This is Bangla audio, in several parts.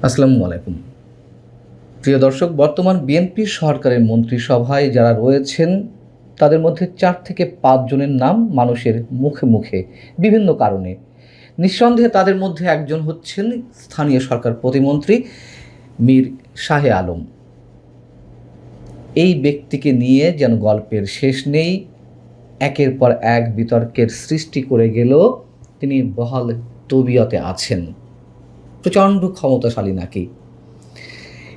আসসালামু আলাইকুম। প্রিয় দর্শক, বর্তমান বিএনপি সরকারের মন্ত্রিসভায় যারা রয়েছেন তাদের মধ্যে ৪ থেকে ৫ জনের নাম মানুষের মুখে মুখে বিভিন্ন কারণে। নিঃসন্দেহে তাদের মধ্যে একজন হচ্ছেন স্থানীয় সরকার প্রতিমন্ত্রী মীর শাহে আলম। এই ব্যক্তিকে নিয়ে যেন গল্পের শেষ নেই। একের পর এক বিতর্কের সৃষ্টি করে গেলেও তিনি বহাল তবিয়তে আছেন। প্রচণ্ড ক্ষমতাশালী নাকি।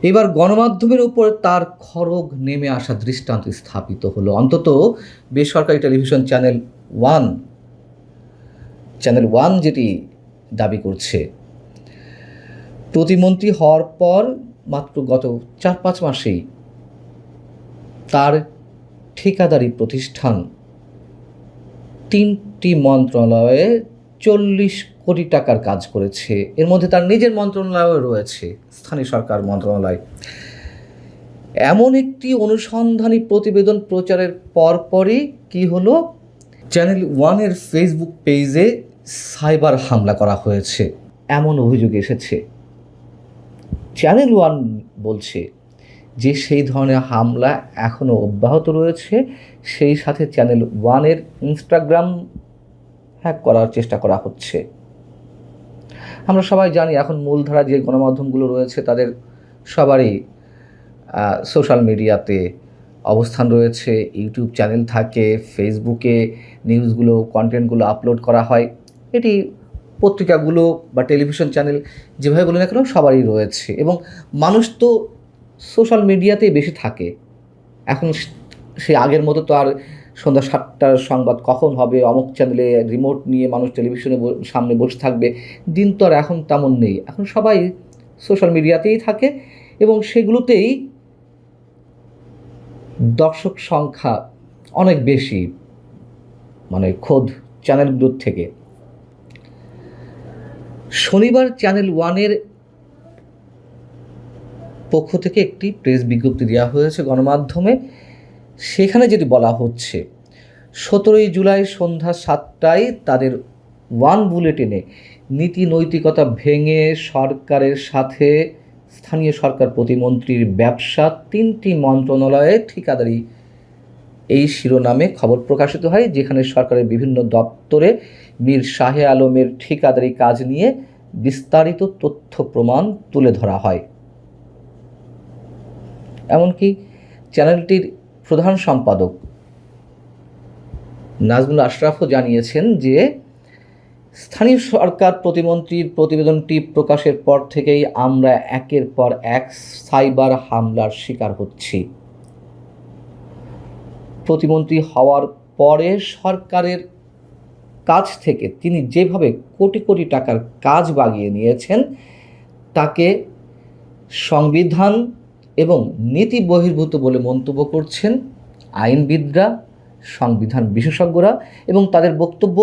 এবার গণমাধ্যমের উপর তার খড়গ নেমে আসা দৃষ্টান্ত স্থাপিত হলো। অন্তত বেসরকারি টেলিভিশন চ্যানেল ওয়ান যেটি দাবি করছে, প্রতিমন্ত্রী হওয়ার পর মাত্র গত ৪-৫ মাসেই তার ঠিকাদারি প্রতিষ্ঠান ৩টি মন্ত্রণালয়ে ৪০ কোটি টাকার কাজ করেছে। এর মধ্যে তার নিজের মন্ত্রণালয়ও রয়েছে, স্থানীয় সরকার মন্ত্রণালয়। এমন একটি অনুসন্ধানী প্রতিবেদন প্রচারের পরপরই কি হলো, চ্যানেল ওয়ানের ফেসবুক পেজে সাইবার হামলা করা হয়েছে এমন অভিযোগ এসেছে। চ্যানেল ওয়ান বলছে যে সেই ধরনের হামলা এখনও অব্যাহত রয়েছে। সেই সাথে চ্যানেল ওয়ানের ইনস্টাগ্রাম হ্যাক করার চেষ্টা করা হচ্ছে। আমরা সবাই জানি এখন মূলধারা যে গণমাধ্যমগুলো রয়েছে তাদের সবারই সোশ্যাল মিডিয়াতে অবস্থান রয়েছে, ইউটিউব চ্যানেল থাকে, ফেসবুকে নিউজগুলো কন্টেন্টগুলো আপলোড করা হয়। এটি পত্রিকাগুলো বা টেলিভিশন চ্যানেল যেভাবে বলি না কেন সবারই রয়েছে। এবং মানুষ তো সোশ্যাল মিডিয়াতেই বেশি থাকে। এখন সে আগের মতো তো আর সন্ধ্যা ৭টার সংবাদ কখন হবে অমুক চ্যানেলে রিমোট নিয়ে মানুষ টেলিভিশনে সামনে বসে থাকবে, দিন তো আর এখন তেমন নেই। এখন সবাই সোশ্যাল মিডিয়াতেই থাকে এবং সেগুলোতেই দর্শক সংখ্যা অনেক বেশি, মানে খোদ চ্যানেলগুলোর থেকে। শনিবার চ্যানেল ওয়ানের পক্ষ থেকে একটি প্রেস বিজ্ঞপ্তি দেওয়া হয়েছে গণমাধ্যমে। সেখানে যেটি বলা হচ্ছে, ১৭ই জুলাই সন্ধ্যা ৭টায় তাদের ওয়ান বুলেটিনে নীতি নৈতিকতা ভেঙে সরকারের সাথে স্থানীয় সরকার প্রতিমন্ত্রীর ব্যবসা ৩টি মন্ত্রণালয়ে ঠিকাদারি এই শিরোনামে খবর প্রকাশিত হয়, যেখানে সরকারের বিভিন্ন দপ্তরে মীর শাহে আলমের ঠিকাদারি কাজ নিয়ে বিস্তারিত তথ্য প্রমাণ তুলে ধরা হয়। এমনকি চ্যানেলটির প্রধান সম্পাদক নাজমুল আশরাফও জানিয়েছেন যে স্থানীয় সরকার প্রতিমন্ত্রীর প্রতিবেদনটি প্রকাশের পর থেকেই আমরা একের পর এক সাইবার হামলার শিকার হচ্ছি। প্রতিমন্ত্রী হওয়ার পরে সরকারের কাছ থেকে তিনি যেভাবে কোটি কোটি টাকার কাজ বাগিয়ে নিয়েছেন তাকে সংবিধান এবং নীতি বহির্ভূত বলে মন্তব্য করছেন আইনবিদরা, সংবিধান বিশেষজ্ঞরা, এবং তাদের বক্তব্য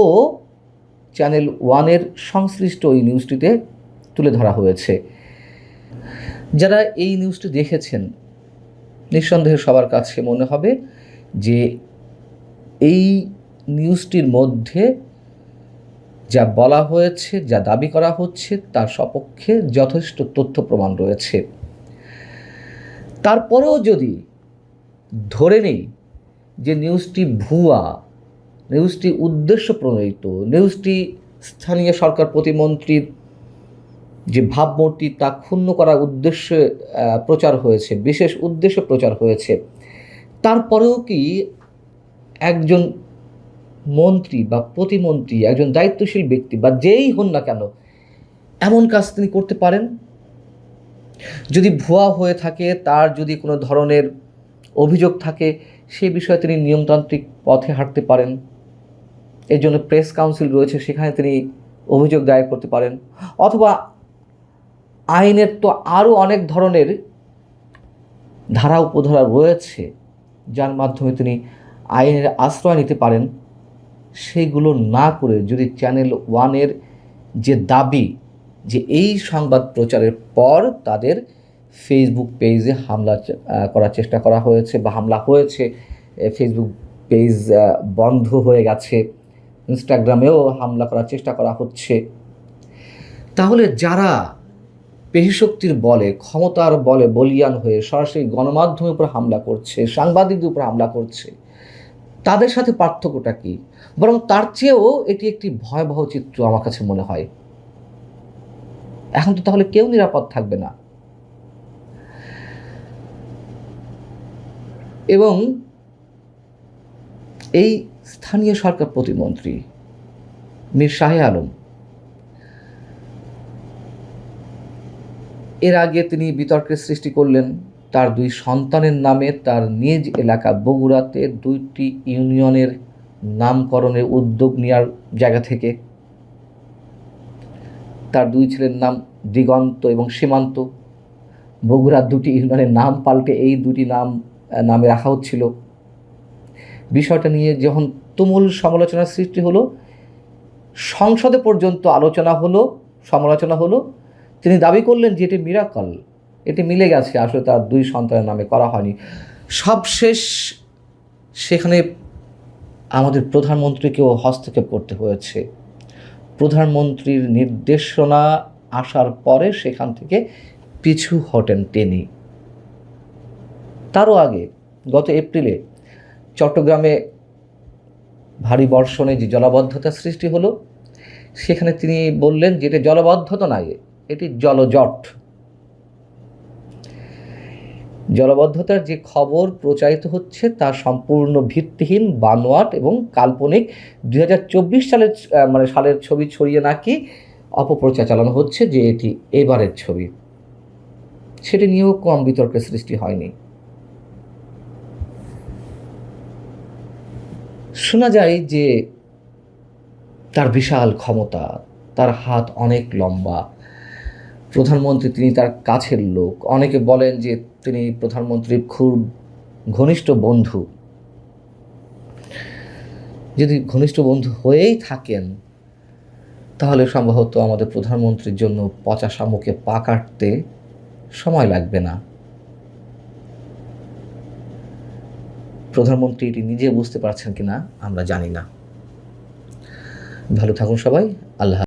চ্যানেল ওয়ানের সংশ্লিষ্ট ওই নিউজটিতে তুলে ধরা হয়েছে। যারা এই নিউজটি দেখেছেন নিঃসন্দেহে সবার কাছে মনে হবে যে এই নিউজটির মধ্যে যা বলা হয়েছে, যা দাবি করা হচ্ছে তার সপক্ষে যথেষ্ট তথ্য প্রমাণ রয়েছে। তারপরেও যদি ধরে নেই যে নিউজটি ভুয়া, নিউজটি উদ্দেশ্য প্রণোদিত, নিউজটি স্থানীয় সরকার প্রতিমন্ত্রীর যে ভাবমূর্তি তা ক্ষুণ্ণ করার উদ্দেশ্যে প্রচার হয়েছে, বিশেষ উদ্দেশ্যে প্রচার হয়েছে, তারপরেও কি একজন মন্ত্রী বা প্রতিমন্ত্রী, একজন দায়িত্বশীল ব্যক্তি বা যেই হন না কেন এমন কাজ তিনি করতে পারেন? যদি ভুয়া হয়ে থাকে, তার যদি কোনো ধরনের অভিযোগ থাকে, সে বিষয়ে তিনি নিয়মতান্ত্রিক পথে হাঁটতে পারেন। এর জন্য প্রেস কাউন্সিল রয়েছে, সেখানে তিনি অভিযোগ দায়ের করতে পারেন। অথবা আইনের তো আরও অনেক ধরনের ধারা উপধারা রয়েছে যার মাধ্যমে তিনি আইনের আশ্রয় নিতে পারেন। সেইগুলো না করে যদি চ্যানেল ওয়ানের যে দাবি যে এই সংবাদ প্রচারের পর তাদের ফেসবুক পেজে হামলা করার চেষ্টা করা হয়েছে বা হামলা হয়েছে, ফেসবুক পেজ বন্ধ হয়ে গেছে, ইনস্টাগ্রামেও হামলা করার চেষ্টা করা হচ্ছে, তাহলে যারা পেশিশক্তির বলে, ক্ষমতার বলে বলীয়ান হয়ে সরাসরি গণমাধ্যমের উপর হামলা করছে, সাংবাদিকদের উপর হামলা করছে, তাদের সাথে পার্থক্যটা কি? বরং তার চেয়েও এটি একটি ভয়াবহ চিত্র আমার কাছে মনে হয়। এখন তো তাহলে কেউ নিরাপদ থাকবে না। এবং এই স্থানীয় সরকার প্রতিমন্ত্রী মীর শাহে আলম, এর আগে তিনি বিতর্কের সৃষ্টি করলেন তার 2 সন্তানের নামে তার নিজ এলাকা বগুড়াতে 2টি ইউনিয়নের নামকরণের উদ্যোগ নেওয়ার জায়গা থেকে। তার 2 ছেলের নাম দিগন্ত এবং সীমান্ত। বগুড়ার 2টি ইউনিয়নের নাম পাল্টে এই 2টি নামে রাখা হচ্ছিল। বিষয়টা নিয়ে যখন তুমুল সমালোচনার সৃষ্টি হলো, সংসদে পর্যন্ত সমালোচনা হলো, তিনি দাবি করলেন যে এটি মিরাকল, এটি মিলে গেছে, আসলে তার 2 সন্তানের নামে করা হয়নি। সবশেষ সেখানে আমাদের প্রধানমন্ত্রীকেও হস্তক্ষেপ করতে হয়েছে। প্রধানমন্ত্রীর নির্দেশনা আসার পরে সেখান থেকে পিছু হটেন তিনি। তারও আগে গত এপ্রিলে চট্টগ্রামে ভারী বর্ষণে যে জলাবদ্ধতা সৃষ্টি হলো, সেখানে তিনি বললেন যে এটা জলাবদ্ধতা নয়, এটি জলজট। জলাবদ্ধতার যে খবর প্রচারিত হচ্ছে তা সম্পূর্ণ ভিত্তিহীন, বানোয়াট এবং কাল্পনিক। 2024 সালের ছবি ছড়িয়ে নাকি অপপ্রচার চালানো হচ্ছে যে এটি এবারের ছবি। সেটি নিয়েও কম বিতর্কের সৃষ্টি হয়নি। শোনা যায় যে তার বিশাল ক্ষমতা, তার হাত অনেক লম্বা। প্রধানমন্ত্রী তিনি তার কাছের লোক। অনেকে বলেন যে তিনি প্রধানমন্ত্রীর খুব ঘনিষ্ঠ বন্ধু। যদি ঘনিষ্ঠ বন্ধু হয়েই থাকেন তাহলে সম্ভবত আমাদের প্রধানমন্ত্রীর জন্য পচা শামুকে পা কাটতে সময় লাগবে না। প্রধানমন্ত্রী এটি নিজে বুঝতে পারছেন কিনা আমরা জানি না। ভালো থাকুন সবাই। আল্লাহ।